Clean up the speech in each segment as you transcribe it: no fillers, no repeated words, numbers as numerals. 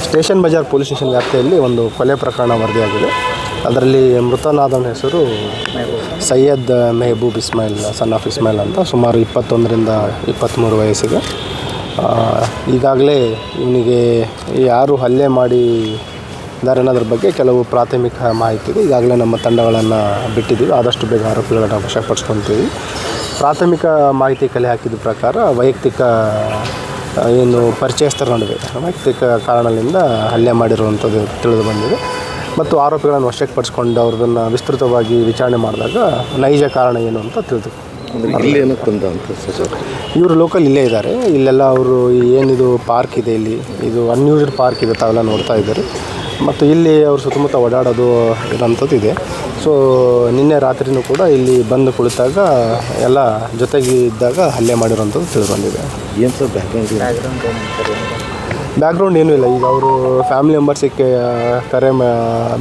Station Bazaar police station ವ್ಯಾಪ್ತಿಯಲ್ಲಿ ಒಂದು ಕೊಲೆ ಪ್ರಕರಣ ವರದಿಯಾಗಿದೆ. ಅದರಲ್ಲಿ ಮೃತನಾದವನ ಹೆಸರು ಸೈಯದ್ ಮೆಹಬೂಬ್ ಇಸ್ಮಾಯಿಲ್, ಸನ್ ಆಫ್ ಇಸ್ಮಾಯಿಲ್ ಅಂತ, ಸುಮಾರು 21ರಿಂದ 23 ವಯಸ್ಸಿಗೆ. ಈಗಾಗಲೇ ಇವನಿಗೆ ಯಾರು ಹಲ್ಲೆ ಮಾಡಿದ್ದಾರೆ ಅನ್ನೋದ್ರ ಬಗ್ಗೆ ಕೆಲವು ಪ್ರಾಥಮಿಕ ಮಾಹಿತಿ ಇದೆ. ಈಗಾಗಲೇ ನಮ್ಮ ತಂಡಗಳನ್ನು ಬಿಟ್ಟಿದ್ದೀವಿ, ಆದಷ್ಟು ಬೇಗ ಆರೋಪಿಗಳನ್ನು ವಶಪಡಿಸ್ಕೊತೀವಿ. ಪ್ರಾಥಮಿಕ ಮಾಹಿತಿ ಕಲೆ ಹಾಕಿದ ಪ್ರಕಾರ ವೈಯಕ್ತಿಕ ಏನು ಪರಿಚಯಸ್ಥರ ನಡುವೆ ವೈಯಕ್ತಿಕ ಕಾರಣದಿಂದ ಹಲ್ಲೆ ಮಾಡಿರುವಂಥದ್ದು ತಿಳಿದು ಬಂದಿದೆ. ಮತ್ತು ಆರೋಪಿಗಳನ್ನು ವಶಕ್ಕೆ ಅವ್ರದನ್ನು ವಿಸ್ತೃತವಾಗಿ ವಿಚಾರಣೆ ಮಾಡಿದಾಗ ನೈಜ ಕಾರಣ ಏನು ಅಂತ ತಿಳಿದು ಇವರು ಲೋಕಲ್ ಇಲ್ಲೇ ಇದ್ದಾರೆ. ಇಲ್ಲೆಲ್ಲ ಅವರು ಏನಿದು ಪಾರ್ಕ್ ಇದೆ, ಇದು ಅನ್ಯೂಸ್ಡ್ ಪಾರ್ಕ್ ಇದೆ, ತಾವೆಲ್ಲ ನೋಡ್ತಾ ಇದ್ದಾರೆ. ಮತ್ತು ಇಲ್ಲಿ ಅವರು ಸುತ್ತಮುತ್ತ ಓಡಾಡೋದು ಇರೋಂಥದ್ದು ಇದೆ. ಸೊ ನಿನ್ನೆ ರಾತ್ರಿನೂ ಕೂಡ ಇಲ್ಲಿ ಬಂದು ಕುಳಿತಾಗ ಎಲ್ಲ ಜೊತೆಗೆ ಇದ್ದಾಗ ಹಲ್ಲೆ ಮಾಡಿರೋಂಥದ್ದು ತಿಳಿದು ಬಂದಿದೆ. ಏನು ಸರ್ ಬ್ಯಾಕ್ಗ್ರೌಂಡ್ ಏನೂ ಇಲ್ಲ. ಈಗ ಅವರು ಫ್ಯಾಮಿಲಿ ಮೆಂಬರ್ಸಿಗೆ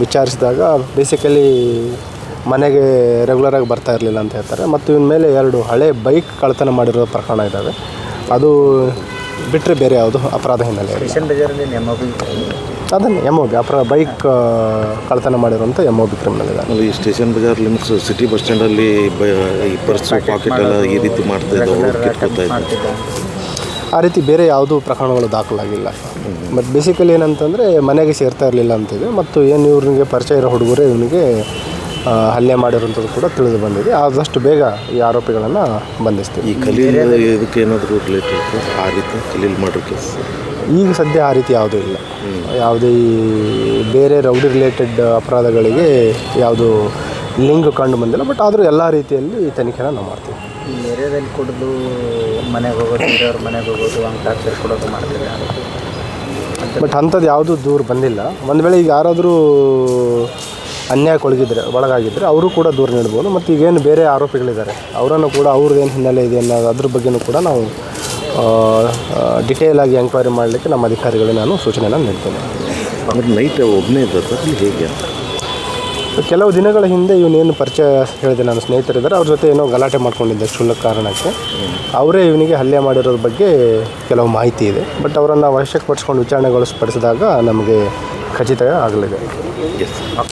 ವಿಚಾರಿಸಿದಾಗ ಬೇಸಿಕಲಿ ಮನೆಗೆ ರೆಗ್ಯುಲರಾಗಿ ಬರ್ತಾ ಇರಲಿಲ್ಲ ಅಂತ ಹೇಳ್ತಾರೆ. ಮತ್ತು ಇವನ ಮೇಲೆ 2 ಹಳೆ ಬೈಕ್ ಕಳ್ಳತನ ಮಾಡಿರೋ ಪ್ರಕರಣ ಇದ್ದಾವೆ. ಅದು ಬಿಟ್ಟರೆ ಬೇರೆ ಯಾವುದು ಅಪರಾಧ ಹಿನ್ನೆಲೆ ಅದನ್ನು MOB ಬೈಕ್ ಕಳ್ಳತನ ಮಾಡಿರೋಂಥ MOB ಕ್ರಿಮಿನಲ್ ಇದೆ. ಈ ಸ್ಟೇಷನ್ ಬಜಾರ್ ಲಿಮಿಟ್ಸ್ ಸಿಟಿ ಬಸ್ ಸ್ಟ್ಯಾಂಡಲ್ಲಿ ಪರ್ಸು ಪಾಕೆಟ್ ಎಲ್ಲ ಈ ರೀತಿ ಮಾಡ್ತಾಯಿದ್ದು ಆ ರೀತಿ ಬೇರೆ ಯಾವುದೂ ಪ್ರಕರಣಗಳು ದಾಖಲಾಗಿಲ್ಲ. ಬಟ್ ಬೇಸಿಕಲಿ ಏನಂತಂದರೆ ಮನೆಗೆ ಸೇರ್ತಾ ಇರಲಿಲ್ಲ ಅಂತಿದೆ. ಮತ್ತು ಏನು ಇವ್ರಿಗೆ ಪರಿಚಯ ಇರೋ ಹುಡುಗರೇ ಇವನಿಗೆ ಹಲ್ಲೆ ಮಾಡಿರೋಂಥದ್ದು ಕೂಡ ತಿಳಿದು ಬಂದಿದೆ. ಆದಷ್ಟು ಬೇಗ ಈ ಆರೋಪಿಗಳನ್ನು ಬಂಧಿಸ್ತೀವಿ. ಈ ಖಲೀಲ್ ಇದಕ್ಕೆ ಏನಾದರೂ ರಿಲೇಟೆಡ್ ಆ ರೀತಿ ಖಲೀಲ್ ಮಾಡೋ ಕೇಸ್ ಈಗ ಸದ್ಯ ಆ ರೀತಿ ಯಾವುದೂ ಇಲ್ಲ. ಯಾವುದೇ ಬೇರೆ ರೌಡಿ ರಿಲೇಟೆಡ್ ಅಪರಾಧಗಳಿಗೆ ಯಾವುದು ಲಿಂಕ್ ಕಂಡು ಬಂದಿಲ್ಲ. ಬಟ್ ಆದರೂ ಎಲ್ಲ ರೀತಿಯಲ್ಲಿ ತನಿಖೆನ ನಾವು ಮಾಡ್ತೀವಿ. ಈ ಏರಿಯಾದಲ್ಲಿ ಕುಡಿದು ಮನೆಗೆ ಹೋಗೋದು, ಬೇರೆಯವ್ರ ಮನೆಗೆ ಹೋಗೋದು, ಹಂಗೆ ಟಾರ್ಚರ್ ಕೊಡೋದು ಮಾಡ್ತೀವಿ. ಬಟ್ ಅಂಥದ್ದು ಯಾವುದೂ ದೂರ ಬಂದಿಲ್ಲ. ಒಂದು ವೇಳೆ ಈಗ ಯಾರಾದರೂ ಒಳಗಾಗಿದ್ದರೆ ಅವರು ಕೂಡ ದೂರ ನೀಡ್ಬೋದು. ಮತ್ತು ಈಗೇನು ಬೇರೆ ಆರೋಪಿಗಳಿದ್ದಾರೆ ಅವರನ್ನು ಕೂಡ ಅವ್ರದ್ದೇನು ಹಿನ್ನೆಲೆ ಇದೆ ಅನ್ನೋದು ಅದ್ರ ಬಗ್ಗೆಯೂ ಕೂಡ ನಾವು ಡಿಟೇಲ್ ಆಗಿ ಎಂಕ್ವೈರಿ ಮಾಡಲಿಕ್ಕೆ ನಮ್ಮ ಅಧಿಕಾರಿಗಳಿಗೆ ನಾನು ಸೂಚನೆಯನ್ನು ನೀಡ್ತೇನೆ. ಅಂದರೆ ನೈಟ್ ಒಬ್ಬನೇ ಇದ್ದ ಹೇಗೆ? ಕೆಲವು ದಿನಗಳ ಹಿಂದೆ ಇವನೇನು ಪರಿಚಯ ಹೇಳಿದೆ, ನನ್ನ ಸ್ನೇಹಿತರಿದ್ದಾರೆ, ಅವ್ರ ಜೊತೆ ಏನೋ ಗಲಾಟೆ ಮಾಡ್ಕೊಂಡಿದ್ದೆ ಕ್ಷುಲ್ಲಕ ಕಾರಣಕ್ಕೆ. ಅವರೇ ಇವನಿಗೆ ಹಲ್ಲೆ ಮಾಡಿರೋದ್ರ ಬಗ್ಗೆ ಕೆಲವು ಮಾಹಿತಿ ಇದೆ. ಬಟ್ ಅವರನ್ನು ವಶಕ್ಕೆ ಪಡಿಸ್ಕೊಂಡು ವಿಚಾರಣೆಗೊಳಿಸ್ಪಡಿಸಿದಾಗ ನಮಗೆ ಖಚಿತ ಆಗಲಿದೆ.